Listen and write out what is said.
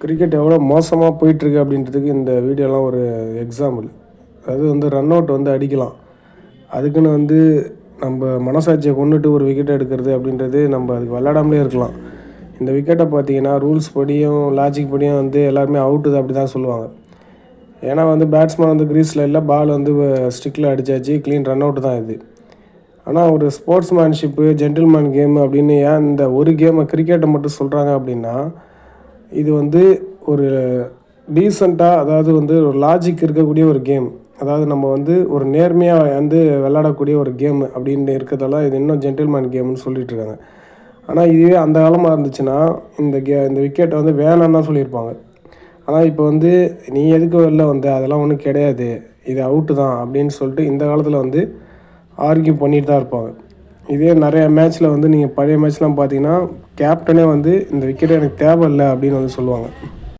Cricket எவ்வளோ மோசமாக போயிட்டுருக்கு அப்படின்றதுக்கு இந்த வீடியோலாம் ஒரு எக்ஸாம்பிள். அது ரன் அவுட் அடிக்கலாம். அதுக்குன்னு நம்ம மனசாட்சியை கொண்டுட்டு ஒரு விக்கெட் எடுக்கிறது அப்படின்றது நம்ம அதுக்கு விளையாடாமலே இருக்கலாம். இந்த விக்கெட்டை பார்த்தீங்கன்னா ரூல்ஸ் படியும் லாஜிக் படியும் எல்லாருமே அவுட்டு அப்படி தான் சொல்லுவாங்க. ஏன்னா பேட்ஸ்மேன் க்ரீஸில் இல்லை, பால் ஸ்டிக்கில் அடித்தாச்சு, க்ளீன் ரன் அவுட் தான் இது. ஆனால் ஒரு ஸ்போர்ட்ஸ்மேன்ஷிப்பு, ஜென்டில்மேன் கேமு அப்படின்னு ஏன் இந்த ஒரு கேமை கிரிக்கெட்டை மட்டும் சொல்கிறாங்க அப்படின்னா, இது ஒரு டீசெண்டாக, அதாவது ஒரு லாஜிக் இருக்கக்கூடிய ஒரு கேம். அதாவது நம்ம ஒரு நேர்மையாக விளையாடக்கூடிய ஒரு கேம் அப்படின்னு இருக்கிறதெல்லாம் இது இன்னும் ஜென்டில்மேன் கேம்னு சொல்லிகிட்ருக்காங்க. ஆனால் இதுவே அந்த காலமாக இருந்துச்சுன்னா இந்த விக்கெட்டை வேணான்னு தான் சொல்லியிருப்பாங்க. ஆனால் இப்போ நீ எதுக்கு வெளில அதெல்லாம் ஒன்றும் கிடையாது, இது அவுட்டு தான் அப்படின்னு சொல்லிட்டு இந்த காலத்தில் ஆர்கியூ பண்ணிட்டு தான் இருப்பாங்க. இதே நிறைய மேட்ச்சில் நீங்கள் பழைய மேட்ச்லாம் பார்த்தீங்கன்னா கேப்டனே இந்த விக்கெட்டே எனக்கு தேவையில்லை அப்படின்னு சொல்லுவாங்க.